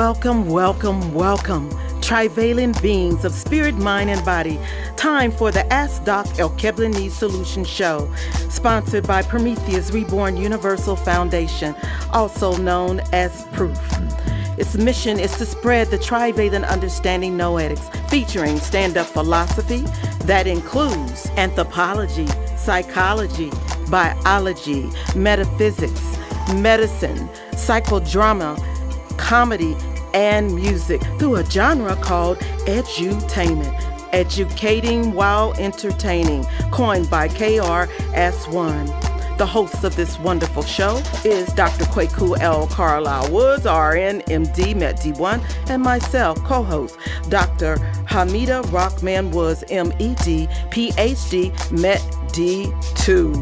Welcome, welcome, welcome, trivalent beings of spirit, mind, and body. Time for the Ask Doc Alkebulanese Solution Show, sponsored by Prometheus Reborn Universal Foundation, also known as Proof. Its mission is to spread the trivalent understanding noetics, featuring stand-up philosophy that includes anthropology, psychology, biology, metaphysics, medicine, psychodrama, comedy, and music through a genre called edutainment, educating while entertaining, coined by KRS-One. The host of this wonderful show is Dr. Kwaku L. Carlisle Woods, RN, MD, Met D1, and myself, co-host, Dr. Hamida Rockman Woods, MED, PhD, Met D2.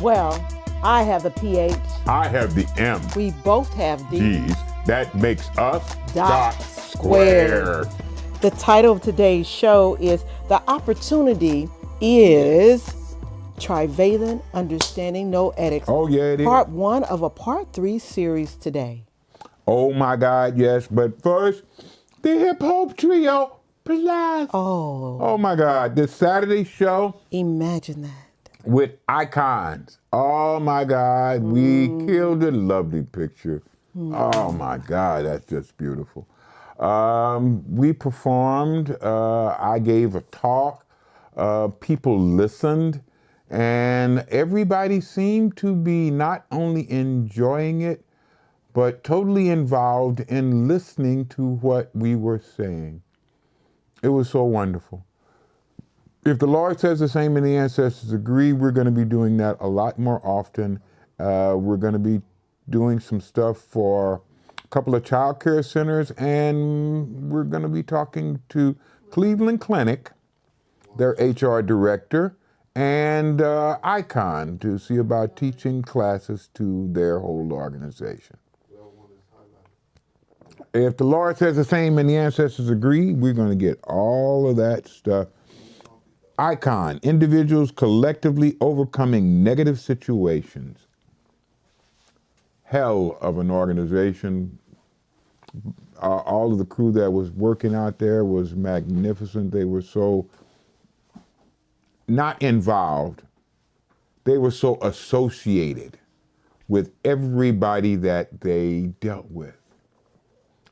Well, I have the PH. I have the M. We both have D's. That makes us Dot Squared. The title of today's show is The Opportunity is Trivalent Understanding Noetics. Oh, yeah, it is. Part 1 of a Part 3 series today. Oh, my God, yes. But first, the Hip Hop Trio Plus. Oh, my God. This Saturday show. Imagine that. With icons. Oh, my God. We killed a lovely picture. Oh, my God. That's just beautiful. We performed. I gave a talk. People listened, and everybody seemed to be not only enjoying it, but totally involved in listening to what we were saying. It was so wonderful. If the Lord says the same and the ancestors agree, we're going to be doing that a lot more often. We're going to be doing some stuff for a couple of child care centers, and we're going to be talking to Cleveland Clinic, their HR director, and Icon to see about teaching classes to their whole organization. If the Lord says the same and the ancestors agree, we're going to get all of that stuff. Icon, individuals collectively overcoming negative situations. Hell of an organization. All of the crew that was working out there was magnificent. They were so not involved. They were so associated with everybody that they dealt with.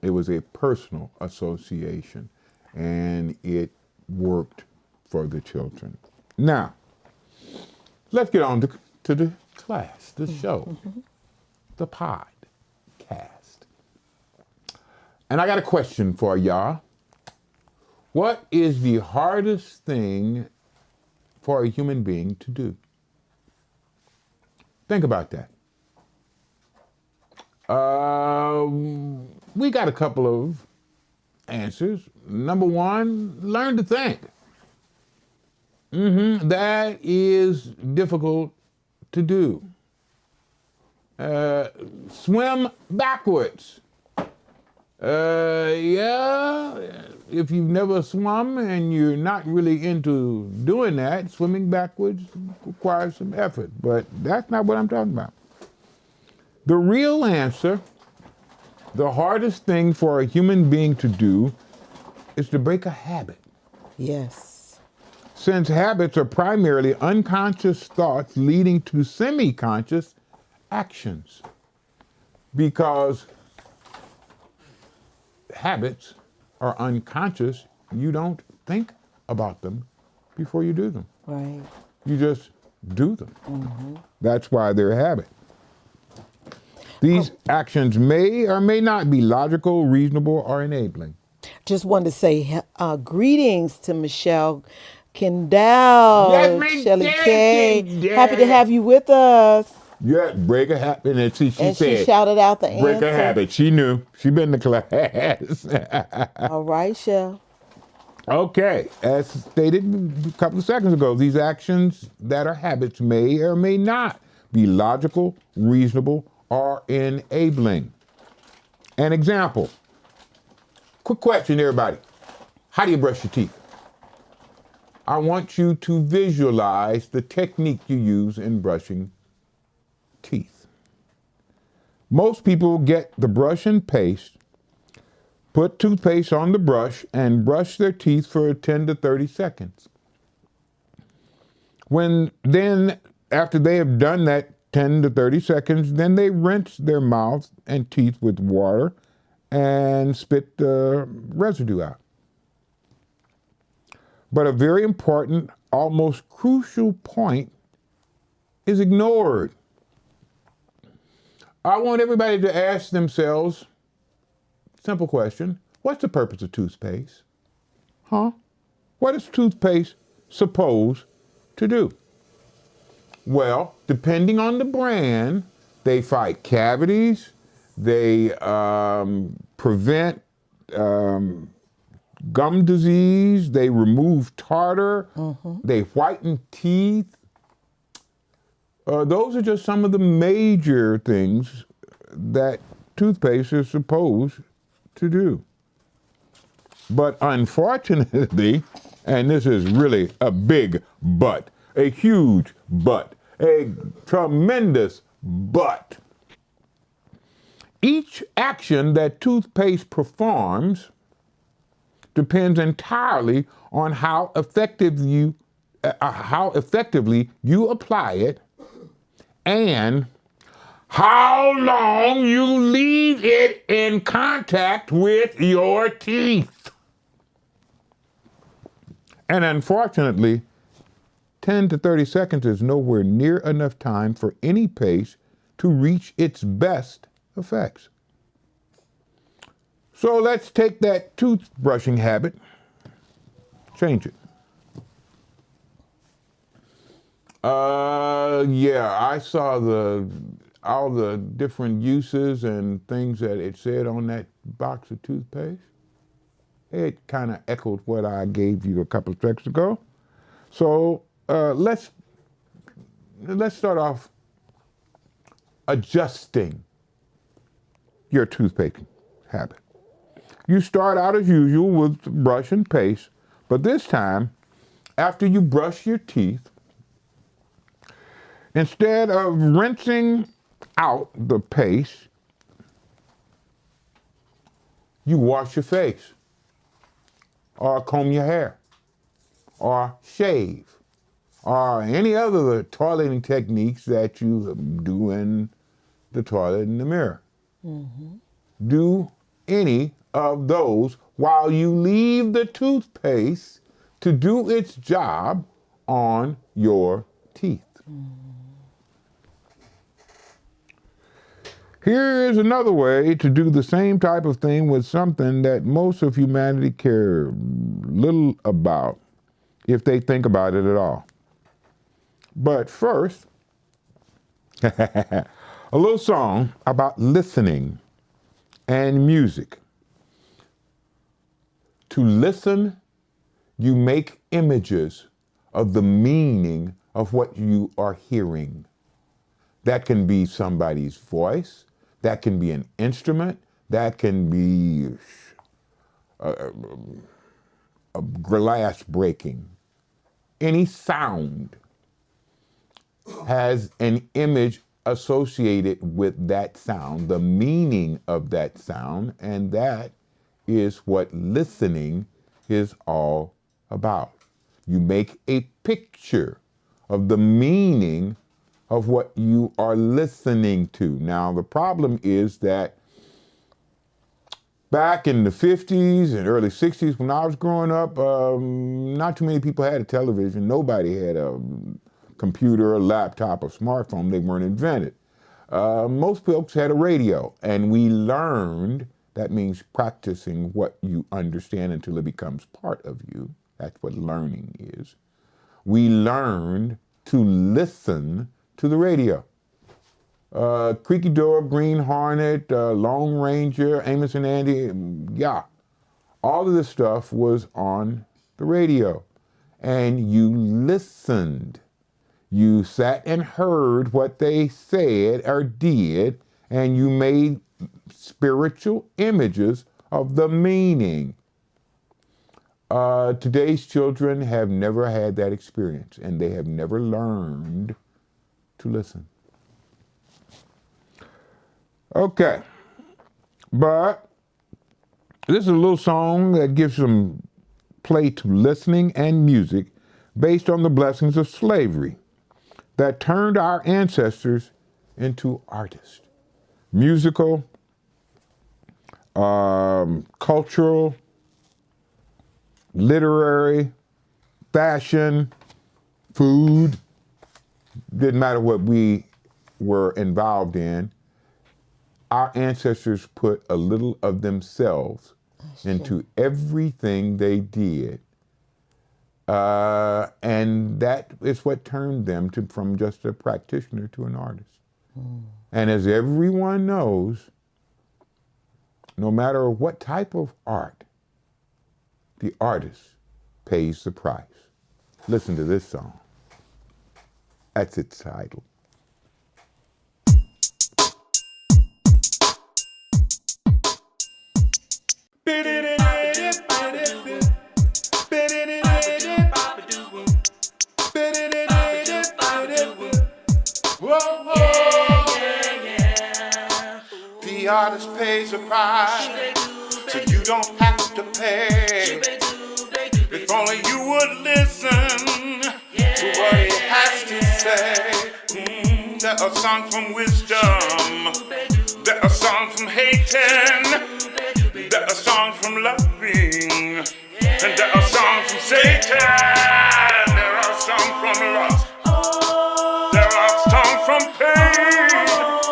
It was a personal association, and it worked for the children. Now, let's get on to the class, the show, the podcast. And I got a question for y'all. What is the hardest thing for a human being to do? Think about that. We got a couple of answers. Number one, learn to think. That is difficult to do. Swim backwards. If you've never swum and you're not really into doing that, swimming backwards requires some effort, but that's not what I'm talking about. The real answer, the hardest thing for a human being to do is to break a habit. Yes. Since habits are primarily unconscious thoughts leading to semi-conscious actions. Because habits are unconscious, you don't think about them before you do them. Right. You just do them. That's why they're a habit. These actions may or may not be logical, reasonable, or enabling. Just wanted to say greetings to Michelle Kendall, Let me Shelly tell K. you, Happy to have you with us. Yeah, break a habit. And she And said, she shouted out the break answer. a habit. She knew. She been in the class. All right, Shell. Okay, as stated a couple of seconds ago, these actions that are habits may or may not be logical, reasonable, or enabling. An example. Quick question, everybody. How do you brush your teeth? I want you to visualize the technique you use in brushing teeth. Most people get the brush and paste, put toothpaste on the brush, and brush their teeth for 10 to 30 seconds. After they have done that 10 to 30 seconds, then they rinse their mouth and teeth with water and spit the residue out. But a very important, almost crucial point is ignored. I want everybody to ask themselves, simple question, what's the purpose of toothpaste? What is toothpaste supposed to do? Well, depending on the brand, they fight cavities, they prevent gum disease, they remove tartar, they whiten teeth. Those are just some of the major things that toothpaste is supposed to do. But unfortunately, and this is really a big but, a huge but, a tremendous but, each action that toothpaste performs depends entirely on how effectively you apply it and how long you leave it in contact with your teeth. And unfortunately, 10 to 30 seconds is nowhere near enough time for any paste to reach its best effects. So let's take that toothbrushing habit, change it. I saw all the different uses and things that it said on that box of toothpaste. It kind of echoed what I gave you a couple of seconds ago. So let's start off adjusting your toothpaste habit. You start out as usual with brush and paste, but this time, after you brush your teeth, instead of rinsing out the paste, you wash your face, or comb your hair, or shave, or any other toileting techniques that you do in the toilet in the mirror. Do any of those while you leave the toothpaste to do its job on your teeth. Here is another way to do the same type of thing with something that most of humanity care little about, if they think about it at all. But first, a little song about listening and music. To listen, you make images of the meaning of what you are hearing. That can be somebody's voice, that can be an instrument, that can be a glass breaking. Any sound has an image associated with that sound, the meaning of that sound, and that is what listening is all about. You make a picture of the meaning of what you are listening to. Now, the problem is that back in the 50s and early 60s, when I was growing up, not too many people had a television. Nobody had a computer, a laptop, or smartphone. They weren't invented. Most folks had a radio, and we learned, that means practicing what you understand until it becomes part of you. That's what learning is. We learned to listen to the radio. Creaky Door, Green Hornet, Lone Ranger, Amos and Andy, all of this stuff was on the radio. And you listened. You sat and heard what they said or did, and you made spiritual images of the meaning. Today's children have never had that experience, and they have never learned to listen. Okay, but this is a little song that gives some play to listening and music based on the blessings of slavery that turned our ancestors into artists. Musical, cultural, literary, fashion, food, didn't matter what we were involved in. Our ancestors put a little of themselves into everything they did. And that is what turned them from just a practitioner to an artist. And as everyone knows, no matter what type of art, the artist pays the price. Listen to this song. That's its title. The artist pays a price, so you don't have to pay. If only you would listen to what he has to say. There are songs from wisdom, there are songs from hating, there are songs from loving, and there are songs from Satan. There are songs from lust, there are songs from pain.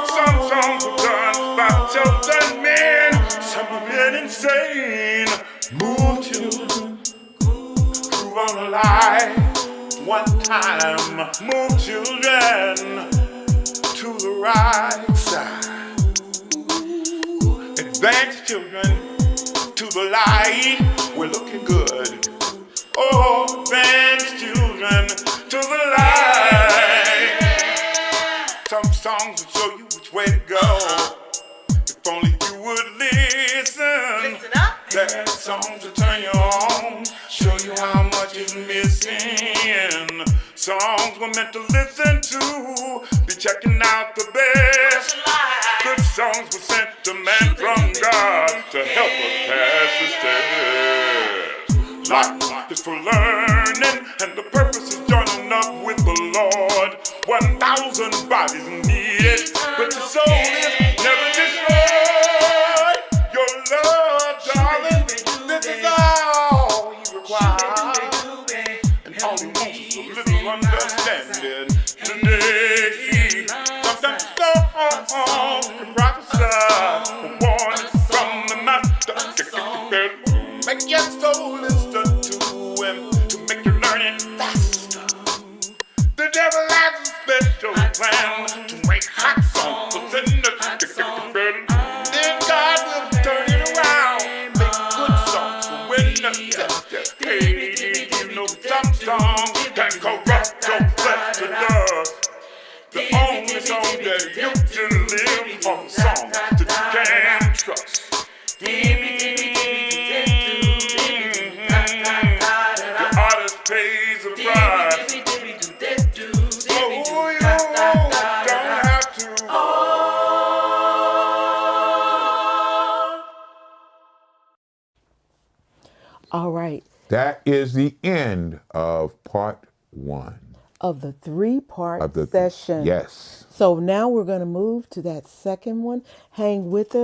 Some songs are done by children men, some are men insane. Move children, groove on a lie. One time, move children to the right side. Advance children to the light. We're looking good. Oh, advance children to the light. Some songs will show you which way to go. If only you would listen. Listen up. There are songs will turn you on, show you how much is missing. Songs we're meant to listen to, be checking out the best. Good songs were sent to man from God to help us pass the test. Life is for learning, and the purpose is joining up with the Lord. 1,000 bodies needed, but your soul is never destroyed. Your love, darling, this is all you require. And all you want is a little understanding. Today, sometimes storm can prophesy a warning from the master. Make your soul listen to him to make you learn it faster. The devil has a special plan to make hot songs for sinners. Then God will turn it around, make good songs for winners. Hey, did you know some songs can corrupt your flesh to dust? The only song that you can live are the songs that you can trust. The artist pays a price. Oh, you don't have to. All right. That is the end of part one. Of the three-part Of the session. yes. So now we're going to move to that second one. Hang with us.